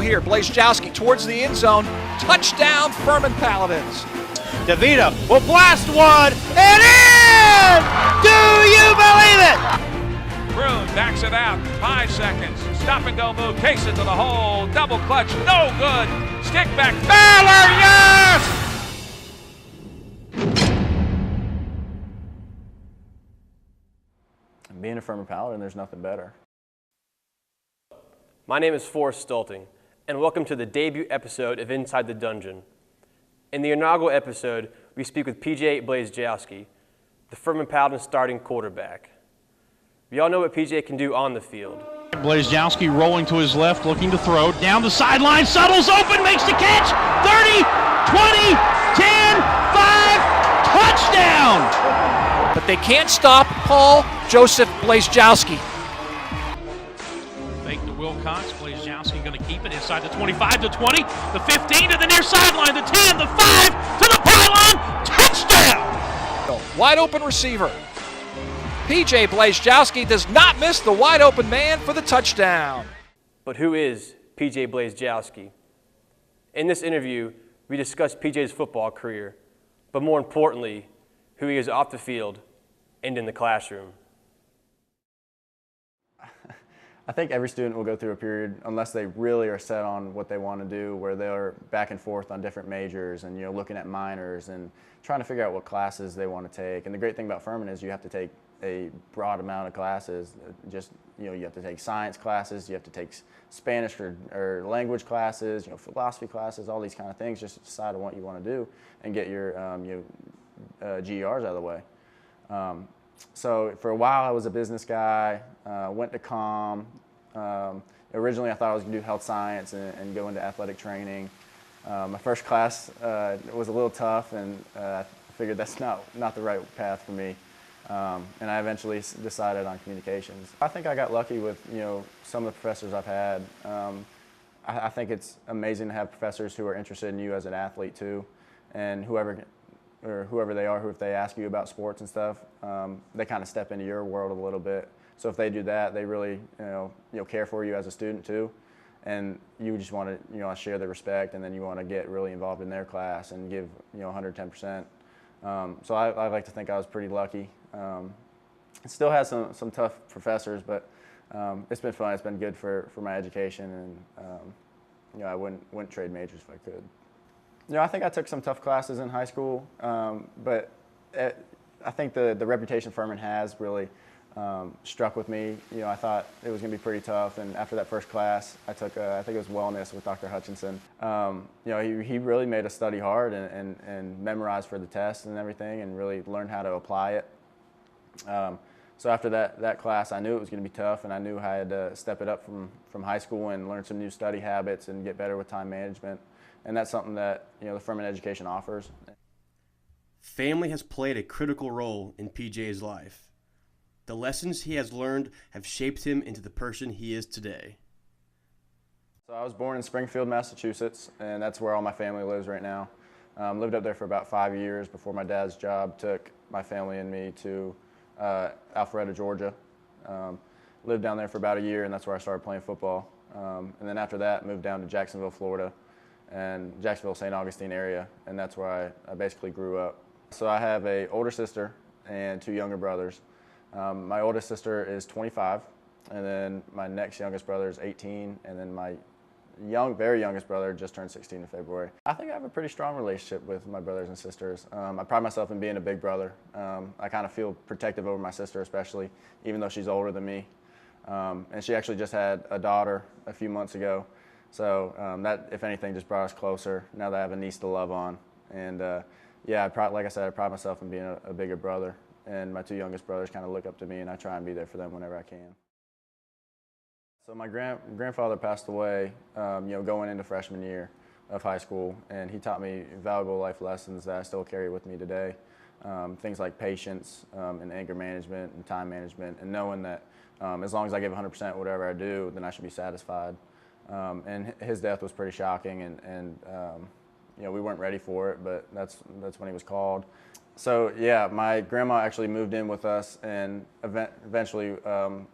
here. Blazejowski towards the end zone. Touchdown, Furman Paladins. DeVito will blast one and in! Do you believe it? Broon backs it out, 5 seconds. Stop and go move, takes it to the hole. Double clutch, no good. Stick back, Baylor, yes! Being a Furman Paladin, there's nothing better. My name is Forrest Stulting, and welcome to the debut episode of Inside the Dungeon. In the inaugural episode, we speak with PJ Blazejowski, the Furman Paladin starting quarterback. We all know what PJ can do on the field. Blazejowski rolling to his left, looking to throw. Down the sideline, Suttle's open, makes the catch. 30, 20, 10, 5, touchdown! But they can't stop Paul Joseph Blazejowski. Fake to Wilcox. Blazejowski going to keep it inside the 25 to 20, the 15 to the near sideline, the 10, the 5 to the pylon. Touchdown! Wide open receiver. PJ Blazejowski does not miss the wide open man for the touchdown. But who is PJ Blazejowski? In this interview, we discuss PJ's football career, but more importantly, who he is off the field and in the classroom. I think every student will go through a period, unless they really are set on what they want to do, where they're back and forth on different majors and looking at minors and trying to figure out what classes they want to take. And the great thing about Furman is you have to take a broad amount of classes. You have to take science classes, you have to take Spanish or language classes, philosophy classes, all these kind of things, just to decide on what you want to do and get your GERs out of the way. So for a while I was a business guy, went to comm. Originally I thought I was going to do health science and go into athletic training. My first class was a little tough, and I figured that's not the right path for me. And I eventually decided on communications. I think I got lucky with some of the professors I've had. I think it's amazing to have professors who are interested in you as an athlete too, and whoever they are, if they ask you about sports and stuff, they kind of step into your world a little bit. So if they do that, they really care for you as a student too, and you just want to share the respect, and then you want to get really involved in their class and give 110%. So I like to think I was pretty lucky. It still has some tough professors, but it's been fun. It's been good for my education, and I wouldn't trade majors if I could. I think I took some tough classes in high school, but I think the reputation Furman has really struck with me. I thought it was going to be pretty tough, and after that first class, I took I think it was wellness with Dr. Hutchinson. He really made us study hard and memorize for the test and everything, and really learn how to apply it. So after that class, I knew it was going to be tough, and I knew I had to step it up from high school and learn some new study habits and get better with time management. And that's something that the Furman education offers. Family has played a critical role in PJ's life. The lessons he has learned have shaped him into the person he is today. So I was born in Springfield, Massachusetts, and that's where all my family lives right now. Lived up there for about 5 years before my dad's job took my family and me to Alpharetta, Georgia. Lived down there for about a year, and that's where I started playing football. And then after that, moved down to Jacksonville, Florida, and Jacksonville, St. Augustine area, and that's where I basically grew up. So I have an older sister and 2 younger brothers. My oldest sister is 25, and then my next youngest brother is 18, and then my very youngest brother just turned 16 in February. I think I have a pretty strong relationship with my brothers and sisters. I pride myself in being a big brother. I kind of feel protective over my sister especially, even though she's older than me. And she actually just had a daughter a few months ago. So that, if anything, just brought us closer now that I have a niece to love on. And yeah, like I said, I pride myself in being a bigger brother. And my 2 youngest brothers kind of look up to me, and I try and be there for them whenever I can. So my grandfather passed away, going into freshman year of high school, and he taught me valuable life lessons that I still carry with me today. Things like patience and anger management and time management, and knowing that as long as I give 100% whatever I do, then I should be satisfied. And his death was pretty shocking, and we weren't ready for it, but that's when he was called. So yeah, my grandma actually moved in with us, and eventually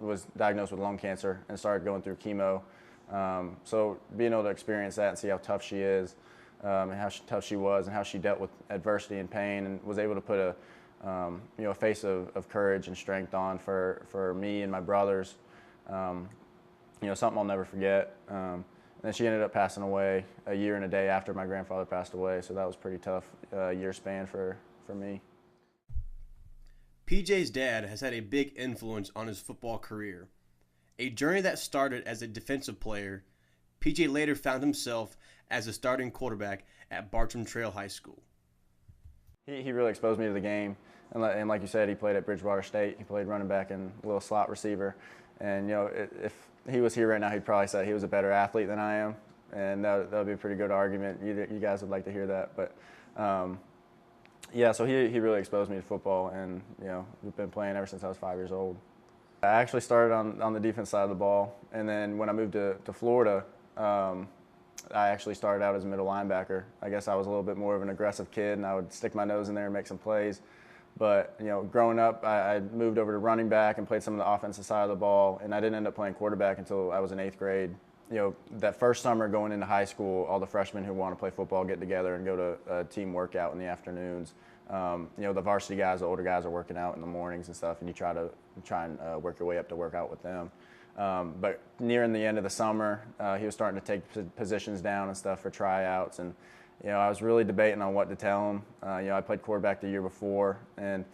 was diagnosed with lung cancer and started going through chemo So being able to experience that and see how tough she is, and how tough she was, and how she dealt with adversity and pain, and was able to put a face of courage and strength on for me and my brothers. Something I'll never forget. And then she ended up passing away a year and a day after my grandfather passed away, so that was a pretty tough year span for me. PJ's dad has had a big influence on his football career. A journey that started as a defensive player, PJ later found himself as a starting quarterback at Bartram Trail High School. He really exposed me to the game, and like you said, he played at Bridgewater State. He played running back and a little slot receiver, and if he was here right now, he'd probably say he was a better athlete than I am, and that would be a pretty good argument. You guys would like to hear that, but yeah, so he really exposed me to football, and we've been playing ever since I was 5 years old. I actually started on the defense side of the ball, and then when I moved to Florida, I actually started out as a middle linebacker. I guess I was a little bit more of an aggressive kid, and I would stick my nose in there and make some plays. But growing up, I moved over to running back and played some of the offensive side of the ball, and I didn't end up playing quarterback until I was in 8th grade. That first summer going into high school, all the freshmen who want to play football get together and go to a team workout in the afternoons. The varsity guys, the older guys are working out in the mornings and stuff, and you try and work your way up to work out with them. But nearing the end of the summer, he was starting to take positions down and stuff for tryouts, and I was really debating on what to tell him. I played quarterback the year before, and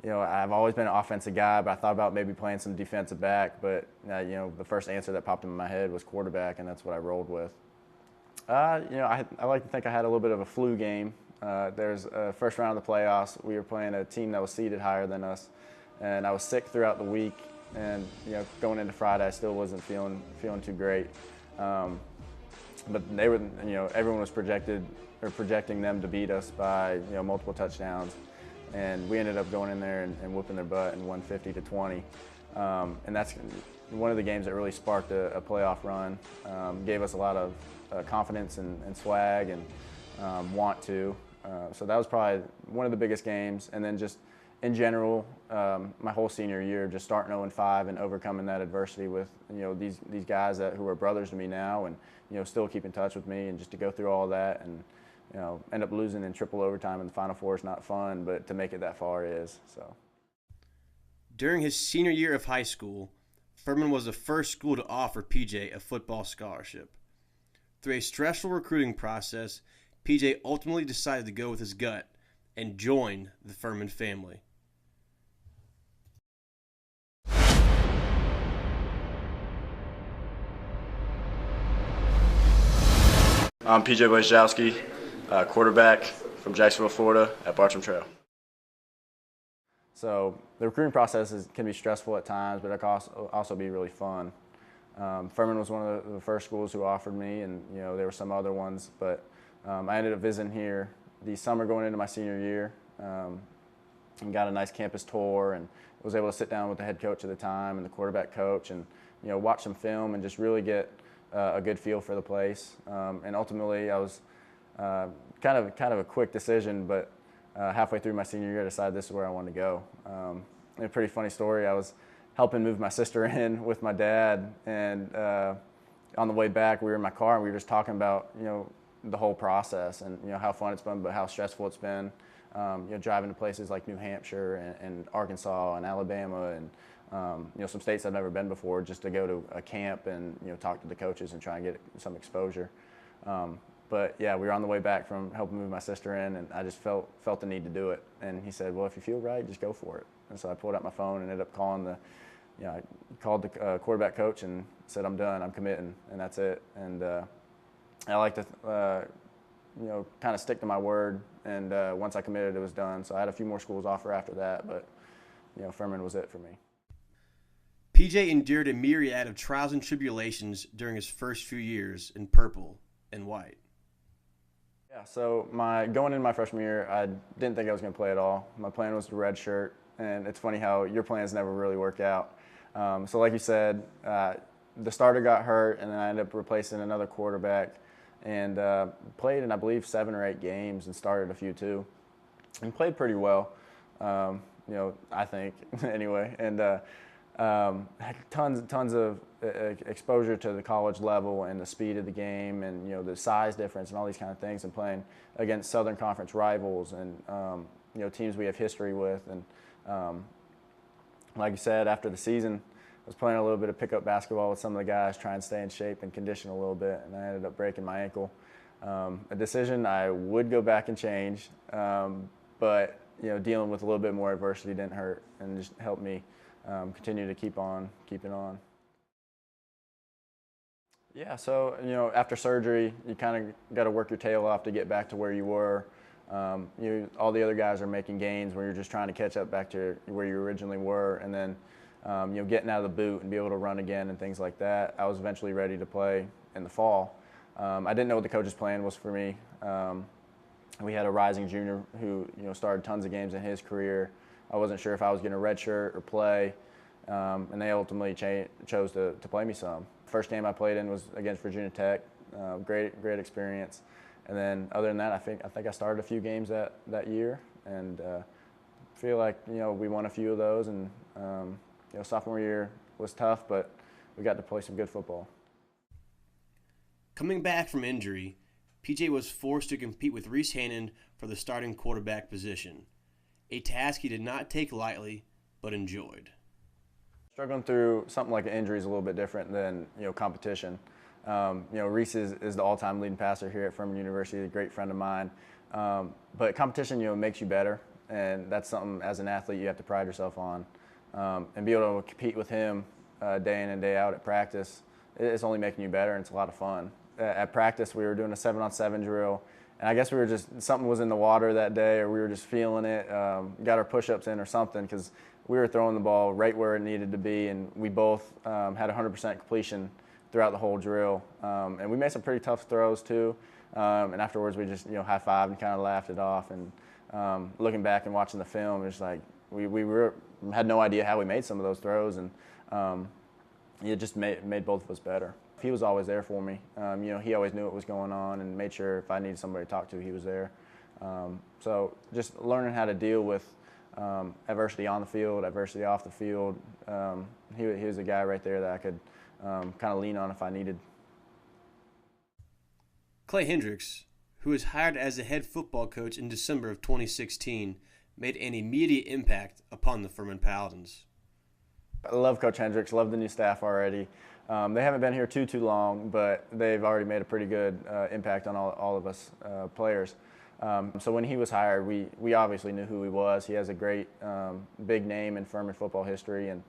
I've always been an offensive guy, but I thought about maybe playing some defensive back. But the first answer that popped in my head was quarterback, and that's what I rolled with. I like to think I had a little bit of a flu game. There's a first round of the playoffs. We were playing a team that was seeded higher than us, and I was sick throughout the week. And going into Friday, I still wasn't feeling too great. But they were, everyone was projecting them to beat us by multiple touchdowns, and we ended up going in there and whooping their butt and won 50-20. And that's one of the games that really sparked a playoff run. Gave us a lot of confidence and swag and want to. So that was probably one of the biggest games. And then just in general, my whole senior year, just starting 0-5 and overcoming that adversity with these guys who are brothers to me now, and still keep in touch with me, and just to go through all that and end up losing in triple overtime in the Final Four is not fun, but to make it that far is. So. During his senior year of high school, Furman was the first school to offer PJ a football scholarship. Through a stressful recruiting process, PJ ultimately decided to go with his gut and join the Furman family. I'm PJ Blazejowski, quarterback from Jacksonville, Florida at Bartram Trail. So the recruiting process can be stressful at times, but it can also be really fun. Furman was one of the first schools who offered me, and there were some other ones, but I ended up visiting here the summer going into my senior year, and got a nice campus tour, and was able to sit down with the head coach at the time and the quarterback coach, and watch some film and just really get a good feel for the place. And ultimately, I was kind of a quick decision, but halfway through my senior year, I decided this is where I wanted to go. And a pretty funny story, I was helping move my sister in with my dad, and on the way back, we were in my car, and we were just talking about the whole process, and how fun it's been, but how stressful it's been. Driving to places like New Hampshire and Arkansas and Alabama, and some states I've never been before, just to go to a camp and talk to the coaches and try and get some exposure. But yeah, we were on the way back from helping move my sister in, and I just felt the need to do it. And he said, well, if you feel right, just go for it. And so I pulled out my phone and ended up calling I called the quarterback coach and said, I'm done, I'm committing, and that's it. And I like to kind of stick to my word, and once I committed, it was done. So I had a few more schools offer after that, but Furman was it for me. PJ endured a myriad of trials and tribulations during his first few years in purple and white. Yeah, so going into my freshman year, I didn't think I was going to play at all. My plan was to redshirt, and it's funny how your plans never really work out. So like you said, the starter got hurt, and then I ended up replacing another quarterback, and played in, I believe, 7 or 8 games, and started a few too, and played pretty well, I think, anyway. And had tons of exposure to the college level and the speed of the game and, the size difference and all these kind of things, and playing against Southern Conference rivals and, teams we have history with. And like you said, after the season, I was playing a little bit of pickup basketball with some of the guys, trying to stay in shape and condition a little bit, and I ended up breaking my ankle. A decision I would go back and change, but dealing with a little bit more adversity didn't hurt, and just helped me continue to keep keeping on. Yeah, so after surgery, you kind of got to work your tail off to get back to where you were. All the other guys are making gains where you're just trying to catch up back to where you originally were, and then getting out of the boot and be able to run again and things like that. I was eventually ready to play in the fall. I didn't know what the coach's plan was for me. We had a rising junior who started tons of games in his career. I wasn't sure if I was going to redshirt or play, and they ultimately chose to play me some. First game I played in was against Virginia Tech. Great experience. And then other than that, I think I started a few games that year, and feel like we won a few of those. And sophomore year was tough, but we got to play some good football. Coming back from injury, PJ was forced to compete with Reese Hannon for the starting quarterback position, a task he did not take lightly but enjoyed. Struggling through something like an injury is a little bit different than competition. Reese is the all-time leading passer here at Furman University, a great friend of mine. But competition makes you better, and that's something as an athlete you have to pride yourself on. And be able to compete with him day in and day out at practice, it's only making you better, and it's a lot of fun. At practice, we were doing a 7-on-7 drill, and I guess something was in the water that day, or we were just feeling it, got our push-ups in or something, because we were throwing the ball right where it needed to be, and we both had 100% completion throughout the whole drill. And we made some pretty tough throws too, and afterwards we just high-fived and kind of laughed it off. And looking back and watching the film, it's like we had no idea how we made some of those throws, and it just made both of us better. He was always there for me. He always knew what was going on and made sure if I needed somebody to talk to, he was there. So just learning how to deal with adversity on the field, adversity off the field. He was a guy right there that I could kind of lean on if I needed. Clay Hendricks, who was hired as the head football coach in December of 2016, made an immediate impact upon the Furman Paladins. I love Coach Hendricks, love the new staff already. They haven't been here too long, but they've already made a pretty good impact on all of us players. So when he was hired, we obviously knew who he was. He has a great big name in Furman football history, and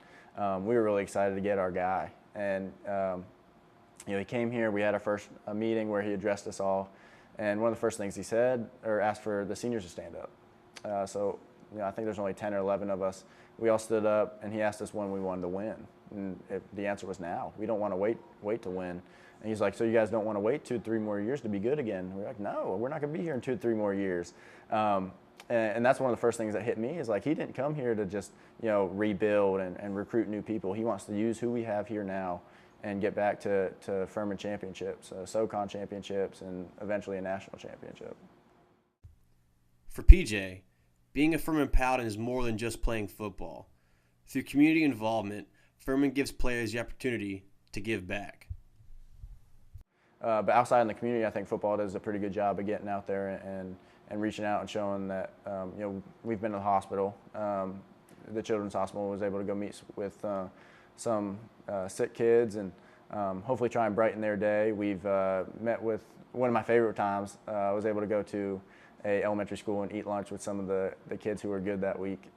we were really excited to get our guy. And he came here. We had our first meeting where he addressed us all, and one of the first things he said, or asked for the seniors to stand up. So I think there's only 10 or 11 of us. We all stood up, and he asked us when we wanted to win. And the answer was now. We don't want to wait to win. And he's like, so you guys don't want to wait 2 or 3 more years to be good again? And we're like, no, we're not going to be here in 2 or 3 more years. And that's one of the first things that hit me, is like, he didn't come here to just rebuild and recruit new people. He wants to use who we have here now and get back to Furman championships, SoCon championships, and eventually a national championship. For PJ, being a Furman Paladin is more than just playing football. Through community involvement, Furman gives players the opportunity to give back. But outside in the community, I think football does a pretty good job of getting out there and reaching out and showing that, we've been to the hospital. The Children's Hospital was able to go meet with some sick kids and hopefully try and brighten their day. We've met with, one of my favorite times, I was able to go to a elementary school and eat lunch with some of the kids who were good that week.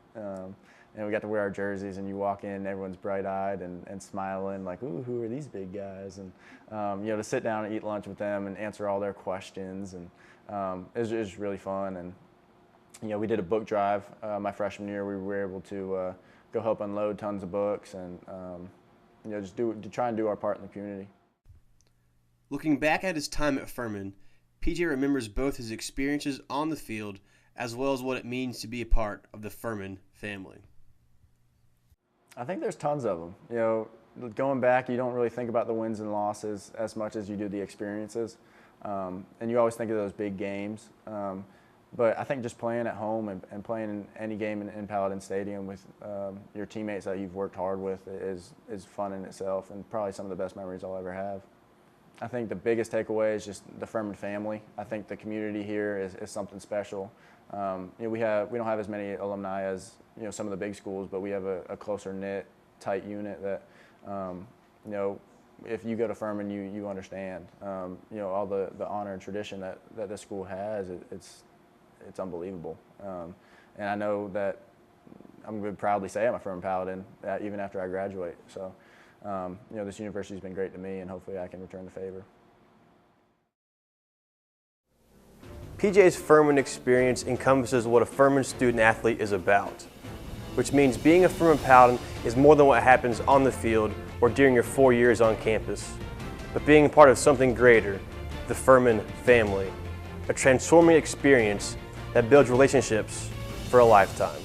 And we got to wear our jerseys, and you walk in, everyone's bright-eyed and smiling, like, ooh, who are these big guys? And, to sit down and eat lunch with them and answer all their questions. And it was really fun. And, we did a book drive my freshman year. We were able to go help unload tons of books and, just to try and do our part in the community. Looking back at his time at Furman, PJ remembers both his experiences on the field as well as what it means to be a part of the Furman family. I think there's tons of them. Going back, you don't really think about the wins and losses as much as you do the experiences. And you always think of those big games. But I think just playing at home and playing in any game in Paladin Stadium with your teammates that you've worked hard with is fun in itself, and probably some of the best memories I'll ever have. I think the biggest takeaway is just the Furman family. I think the community here is something special. We don't have as many alumni as some of the big schools, but we have a closer knit, tight unit that if you go to Furman, you understand. All the honor and tradition that this school has. It's unbelievable, and I know that I'm going to proudly say I'm a Furman Paladin even after I graduate. So. This university's been great to me, and hopefully I can return the favor. PJ's Furman experience encompasses what a Furman student-athlete is about, which means being a Furman Paladin is more than what happens on the field or during your 4 years on campus, but being a part of something greater, the Furman family, a transforming experience that builds relationships for a lifetime.